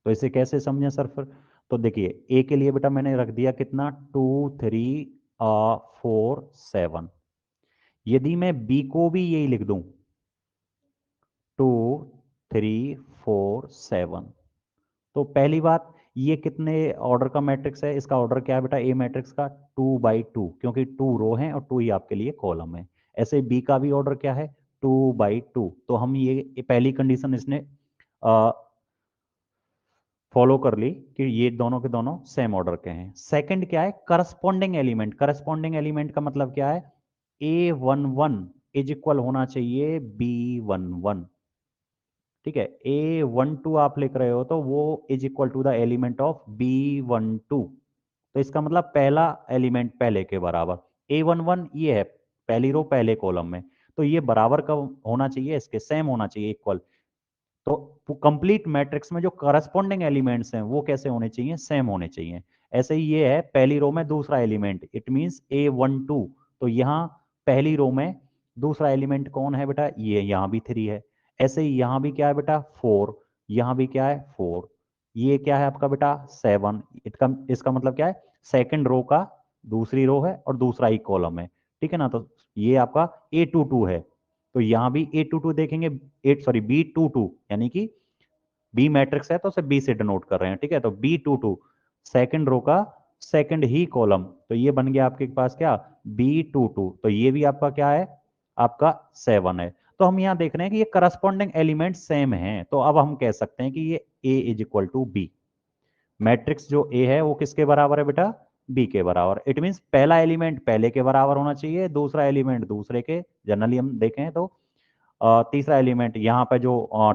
तो इसे कैसे समझें सर फिर? तो देखिए ए के लिए बेटा मैंने रख दिया कितना, 2 3 4 7। यदि मैं बी को भी यही लिख दूं, 2 3 4 7, तो पहली बात, ये कितने ऑर्डर का मैट्रिक्स है? इसका ऑर्डर क्या है बेटा ए मैट्रिक्स का? 2/2, क्योंकि 2 रो हैं और 2 ही आपके लिए कॉलम है। ऐसे बी का भी ऑर्डर क्या है? 2/2। तो हम ये पहली कंडीशन इसने फॉलो कर ली कि ये दोनों के दोनों सेम ऑर्डर के हैं। सेकंड क्या है? Corresponding element. करस्पॉन्डिंग एलिमेंट का मतलब क्या है? A11 इज इक्वल होना चाहिए B11, ठीक है? A12 आप लिख रहे हो तो वो is equal to the element of B12, तो इसका मतलब पहला एलिमेंट पहले के बराबर। A11 ये है पहली रो पहले कॉलम में, तो ये बराबर का होना चाहिए, इसके सेम होना चाहिए, इक्वल। तो कंप्लीट मैट्रिक्स में जो करस्पॉन्डिंग एलिमेंट्स हैं वो कैसे होने चाहिए? सेम होने चाहिए। ऐसे ही ये है पहली रो में दूसरा एलिमेंट, इट मींस A12, तो यहाँ पहली रो में दूसरा एलिमेंट कौन है बेटा? ये यहाँ भी 3 है। ऐसे ही यहाँ भी क्या है बेटा? 4। यहाँ भी क्या है? 4। ये क्या है आपका बेटा? 7। इसका मतलब क्या है? सेकंड रो का दूसरी रो है और दूसरा ही कॉलम है, ठीक है ना? तो ये आपका A22 है, तो यहां भी A22 देखेंगे, B22, यानी कि बी मैट्रिक्स है तो उसे बी से डिनोट कर रहे हैं, ठीक है? तो B22 सेकंड रो का सेकंड ही कॉलम, तो ये बन गया आपके पास क्या? B22, तो ये भी आपका क्या है? आपका 7 है। तो हम यहाँ देख रहे हैं कि ये करस्पॉन्डिंग एलिमेंट सेम हैं, तो अब हम कह सकते हैं कि ये A is equal to B. Matrix जो ए है वो किसके बराबर है बेटा? बी के बराबर। इट मींस पहला एलिमेंट पहले के बराबर होना चाहिए, दूसरा एलिमेंट दूसरे के। जनरली हम देखें तो तीसरा एलिमेंट यहाँ पे जो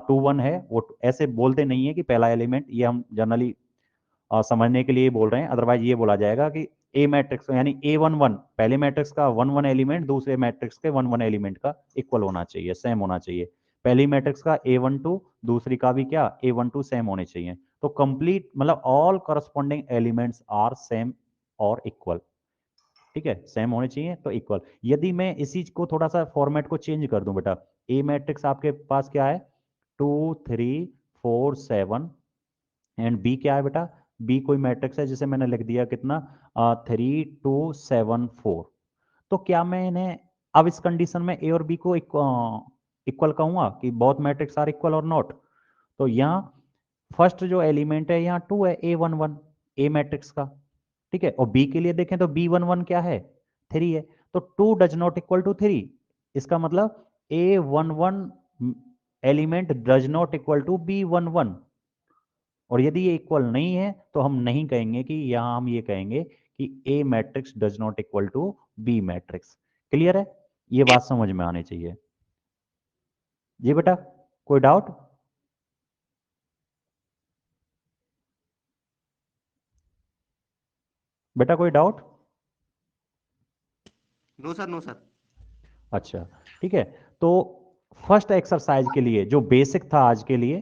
2 1 है वो ऐसे बोलते नहीं है कि पहला एलिमेंट, ये हम जनरली समझने के लिए बोल रहे हैं। अदरवाइज ये बोला जाएगा कि ए मैट्रिक्स यानी A11 पहले मैट्रिक्स का 1 1 एलिमेंट दूसरे मैट्रिक्स के 1 1 एलिमेंट का इक्वल होना चाहिए, सेम होना चाहिए। पहली मैट्रिक्स का A12 दूसरी का भी क्या? A12 सेम होने चाहिए। तो कंप्लीट मतलब all corresponding elements are same और इक्वल, ठीक है? सेम होने चाहिए तो इक्वल। यदि मैं इसी को थोड़ा सा फॉर्मेट को चेंज कर दूं बेटा, ए मैट्रिक्स आपके पास क्या है? 2 3 4 7, एंड बी क्या है बेटा? बी कोई मैट्रिक्स है जिसे मैंने लिख दिया कितना, 3 2 7 4। तो क्या मैं इन्हें अब इस कंडीशन में ए और बी को इक्वल कहूंगा कि बोथ मैट्रिक्स आर इक्वल और नॉट? तो यहाँ फर्स्ट जो एलिमेंट है यहाँ 2 है, A11 ए मैट्रिक्स का, ठीक है? और बी के लिए देखें तो B11 क्या है? 3 है। तो 2 डज नॉट इक्वल टू 3, इसका मतलब A11 element does not equal to B11। और यदि ये इक्वल नहीं है तो हम नहीं कहेंगे कि यहां हम ये कहेंगे कि A matrix does not equal to B matrix. Clear है? ये बात समझ में आनी चाहिए जी बेटा। कोई डाउट? बेटा कोई doubt? No sir, no sir. अच्छा, ठीक है। तो फर्स्ट एक्सरसाइज के लिए जो बेसिक था आज के लिए,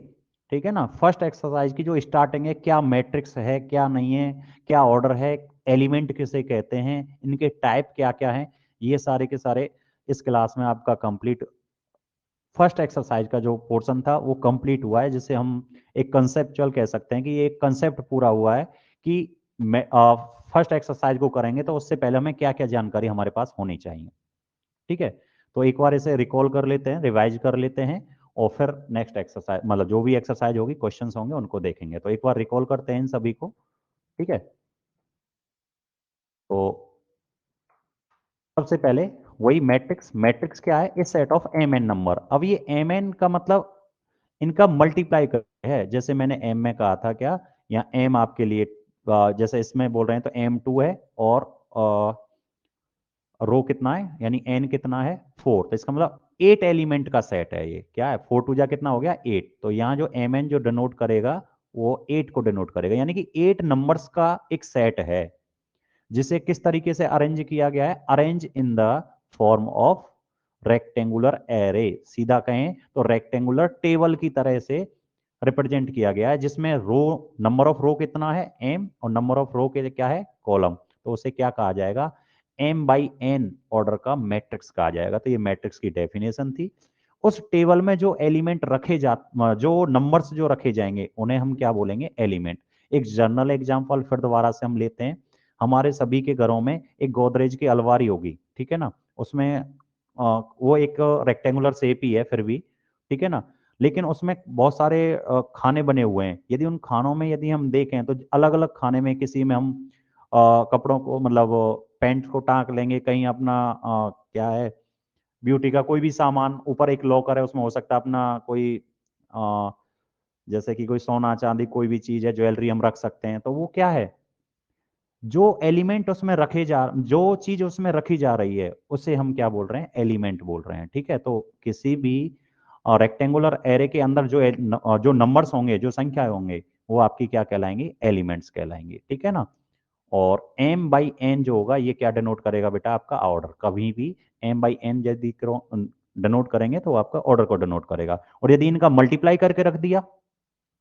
ठीक है ना, फर्स्ट एक्सरसाइज की जो स्टार्टिंग है, क्या मैट्रिक्स है क्या नहीं है, क्या ऑर्डर है, एलिमेंट किसे कहते हैं, इनके टाइप क्या क्या हैं, ये सारे के सारे इस क्लास में आपका कंप्लीट फर्स्ट एक्सरसाइज का जो पोर्शन था वो कंप्लीट हुआ है, जिसे हम एक कंसेप्चुअल कह सकते हैं कि ये एक कंसेप्ट पूरा हुआ है कि फर्स्ट एक्सरसाइज को करेंगे तो उससे पहले हमें क्या क्या जानकारी हमारे पास होनी चाहिए, ठीक है? तो एक बार इसे रिकॉल कर लेते हैं, रिवाइज कर लेते हैं, और फिर नेक्स्ट एक्सरसाइज मतलब जो भी एक्सरसाइज होगी, क्वेश्चंस होंगे, उनको देखेंगे। तो एक बार रिकॉल करते हैं इन सभी को, ठीक है? तो सबसे पहले वही मैट्रिक्स, मैट्रिक्स क्या है, a set of M N number. अब ये एम एन का मतलब इनका मल्टीप्लाई कर है, जैसे मैंने एम में कहा था क्या, यहाँ एम आपके लिए जैसे इसमें बोल रहे हैं तो एम टू है, और रो कितना है, यानी एन कितना है 4, तो इसका मतलब 8 एलिमेंट का सेट है ये। क्या है, 4 टू जा कितना हो गया 8, तो यहाँ जो एम एन जो डिनोट करेगा वो 8 को डिनोट करेगा, यानी कि 8 नंबर्स का एक सेट है, जिसे किस तरीके से अरेंज किया गया है, arrange in the form of rectangular array, सीधा कहें तो रेक्टेंगुलर टेबल की तरह से रिप्रेजेंट किया गया है, जिसमें रो, नंबर ऑफ रो कितना है एम, और नंबर ऑफ रो के क्या है कॉलम, तो उसे क्या कहा जाएगा, एम बाई एन ऑर्डर का मैट्रिक्स कहा जाएगा। तो ये मैट्रिक्स की डेफिनेशन थी। उस टेबल में जो एलिमेंट रखे जा, जो नंबर्स जो रखे जाएंगे उन्हें हम क्या बोलेंगे, एलिमेंट। एक जनरल एग्जांपल फिर दोबारा से हम लेते हैं। हमारे सभी के घरों में एक गोदरेज की अलमारी होगी, ठीक है ना, उसमें वो एक रेक्टेंगुलर शेप ही है फिर भी, ठीक है ना, लेकिन उसमें बहुत सारे खाने बने हुए हैं। यदि उन खानों में यदि हम देखें तो अलग अलग खाने में, किसी में हम कपड़ों को मतलब पैंट को टांग लेंगे, कहीं अपना क्या है ब्यूटी का कोई भी सामान, ऊपर एक लॉकर है उसमें हो सकता है अपना कोई अ, जैसे कि कोई सोना चांदी कोई भी चीज है, ज्वेलरी हम रख सकते हैं, तो वो क्या है, जो एलिमेंट उसमें रखे जा, जो चीज उसमें रखी जा रही है उसे हम क्या बोल रहे हैं, एलिमेंट बोल रहे हैं। ठीक है, तो किसी भी रेक्टेंगुलर एरे के अंदर जो जो नंबर्स होंगे, जो संख्याएं होंगे, वो आपकी क्या कहलाएंगी, एलिमेंट्स कहलाएंगी। ठीक है ना। और m बाई एन जो होगा ये क्या डिनोट करेगा बेटा, आपका ऑर्डर। कभी भी m बाई एन यदि डिनोट करेंगे तो वो आपका ऑर्डर को डिनोट करेगा। और यदि इनका मल्टीप्लाई करके रख दिया,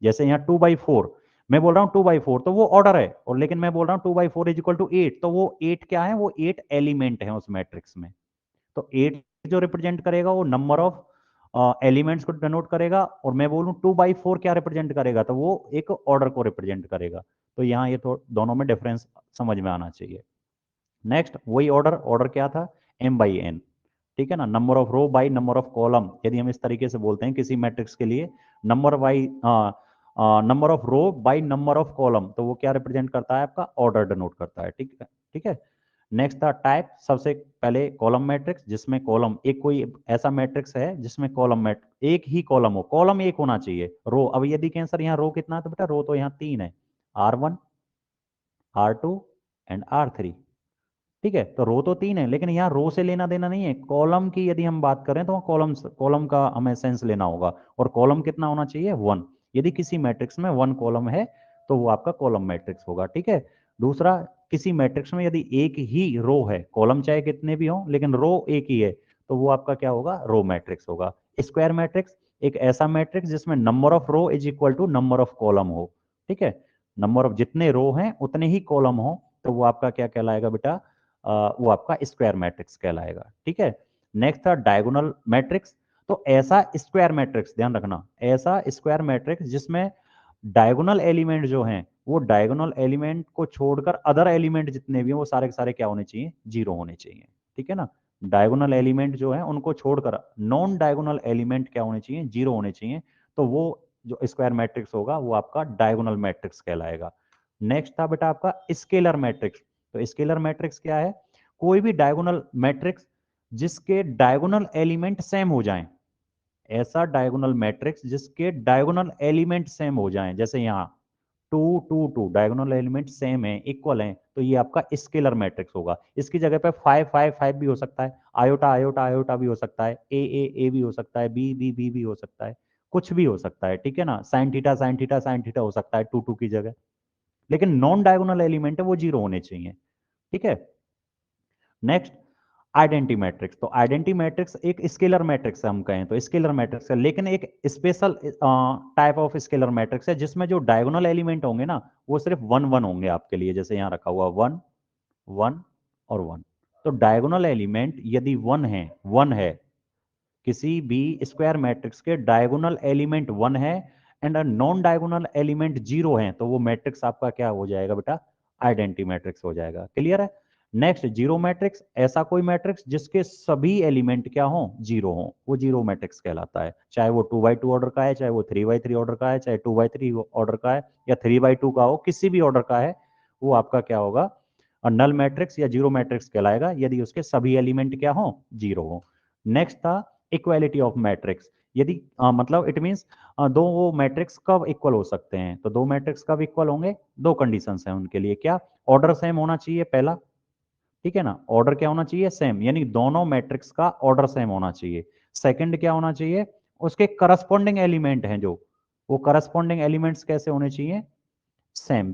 जैसे यहाँ 2/4, मैं बोल रहा हूँ 2/4 तो वो ऑर्डर है, और लेकिन मैं बोल रहा हूँ 2/4 इज इक्वल टू 8, तो वो 8 क्या है, वो 8 एलिमेंट है उस मैट्रिक्स में। तो 8 जो रिप्रेजेंट करेगा वो नंबर ऑफ एलिमेंट्स को डिनोट करेगा, और मैं बोलूँ 2/4 क्या रिप्रेजेंट करेगा, तो वो एक ऑर्डर को रिप्रेजेंट करेगा। तो यहाँ ये तो दोनों में डिफरेंस समझ में आना चाहिए। नेक्स्ट वही ऑर्डर, ऑर्डर क्या था, m बाई एन। ठीक है ना, number of row by number of column, यदि हम इस तरीके से बोलते हैं किसी मैट्रिक्स के लिए, number by number of row by number of column, तो वो क्या रिप्रेजेंट करता है, आपका ऑर्डर डिनोट करता है। ठीक है, ठीक है। नेक्स्ट था टाइप, सबसे पहले कॉलम मैट्रिक्स, जिसमें कॉलम एक, कोई ऐसा मैट्रिक्स है जिसमें कॉलम मैट एक ही कॉलम हो, कॉलम एक होना चाहिए, रो, अब यदि कैंसर यहाँ रो कितना है, तो बेटा रो तो यहाँ 3 है, R1 R2 एंड R3। ठीक है, तो रो तो 3 है, लेकिन यहाँ रो से लेना देना नहीं है, कॉलम की यदि हम बात करें तो कॉलम, कॉलम का हमें सेंस लेना होगा, और कॉलम कितना होना चाहिए, 1। यदि किसी मैट्रिक्स में 1 कॉलम है तो वो आपका कॉलम मैट्रिक्स होगा। ठीक है। दूसरा, किसी मैट्रिक्स में यदि एक ही रो है, कॉलम चाहे कितने भी हों लेकिन रो एक ही है, तो वो आपका क्या होगा, रो मैट्रिक्स होगा। स्क्वायर मैट्रिक्स, एक ऐसा मैट्रिक्स जिसमें number of row is equal to number of column हो। ठीक है, नंबर ऑफ जितने रो हैं उतने ही कॉलम हो, तो वो आपका क्या कहलाएगा बेटा, वो आपका स्क्वायर मैट्रिक्स कहलाएगा। ठीक है। नेक्स्ट था डायगोनल मैट्रिक्स, तो ऐसा स्क्वायर मैट्रिक्स, ध्यान रखना, ऐसा स्क्वायर मैट्रिक्स जिसमें डायगोनल एलिमेंट जो हैं वो डायगोनल एलिमेंट को छोड़कर अदर एलिमेंट जितने भी हैं वो सारे के सारे क्या होने चाहिए, 0 होने चाहिए। ठीक है ना, डायगोनल एलिमेंट जो है उनको छोड़कर नॉन डायगोनल एलिमेंट क्या होने चाहिए, 0 होने चाहिए, तो वो जो स्क्वायर मैट्रिक्स होगा वो आपका डायगोनल मैट्रिक्स कहलाएगा। नेक्स्ट था बेटा आपका स्केलर मैट्रिक्स, तो स्केलर मैट्रिक्स क्या है, कोई भी डायगोनल मैट्रिक्स जिसके डायगोनल एलिमेंट सेम हो जाएं, ऐसा डायगोनल मैट्रिक्स जिसके डायगोनल एलिमेंट सेम हो जाएं, जैसे यहाँ 2 2 2 डायगोनल एलिमेंट सेम है, इक्वल है, तो ये आपका स्केलर मैट्रिक्स होगा। इसकी जगह पे 5 5 5 भी हो सकता है, आयोटा आयोटा आयोटा भी हो सकता है, ए भी हो सकता है, बी भी हो सकता है, कुछ भी हो सकता है। ठीक है ना, sine theta sine theta sine theta हो सकता है 2 2 की जगह, लेकिन नॉन डायगोनल एलिमेंट है वो 0 होने चाहिए। ठीक है। नेक्स्ट आइडेंटी मैट्रिक्स, तो आइडेंटी मैट्रिक्स एक स्केलर मैट्रिक्स है, हम कहें तो स्केलर मैट्रिक्स है, लेकिन एक special type of scalar matrix है जिसमें जो डायगोनल एलिमेंट होंगे ना वो सिर्फ 1 1 होंगे आपके लिए, जैसे यहाँ रखा हुआ 1 1 और 1। तो डायगोनल एलिमेंट यदि 1 है, किसी भी स्क्वायर मैट्रिक्स के डायगोनल एलिमेंट 1 है एंड नॉन डायगोनल एलिमेंट 0 है, तो वो मैट्रिक्स आपका क्या हो जाएगा बेटा, आइडेंटी मैट्रिक्स हो जाएगा। क्लियर है। नेक्स्ट जीरो मैट्रिक्स, ऐसा कोई मैट्रिक्स जिसके सभी एलिमेंट क्या हो, 0 हो, वो जीरो मैट्रिक्स कहलाता है, चाहे वो 2/2 ऑर्डर का है, चाहे वो 3/3 ऑर्डर का है, चाहे 2/3 ऑर्डर का है, या 3/2 का हो, किसी भी ऑर्डर का है, वो आपका क्या होगा, नल मैट्रिक्स या जीरो मैट्रिक्स कहलाएगा यदि उसके सभी एलिमेंट क्या हो, जीरो हो। नेक्स्ट था इक्वालिटी ऑफ मैट्रिक्स। यदि मतलब इट मींस दो मैट्रिक्स कब इक्वल हो सकते हैं, तो दो मैट्रिक्स कब इक्वल होंगे, दो कंडीशंस हैं उनके लिए। क्या, ऑर्डर सेम होना चाहिए पहला, ठीक है ना, ऑर्डर क्या होना चाहिए, सेम, यानी दोनों मैट्रिक्स का ऑर्डर सेम होना चाहिए। सेकंड क्या होना चाहिए, उसके करस्पॉन्डिंग एलिमेंट हैं जो, वो करस्पॉन्डिंग एलिमेंट्स कैसे होने चाहिए, सेम।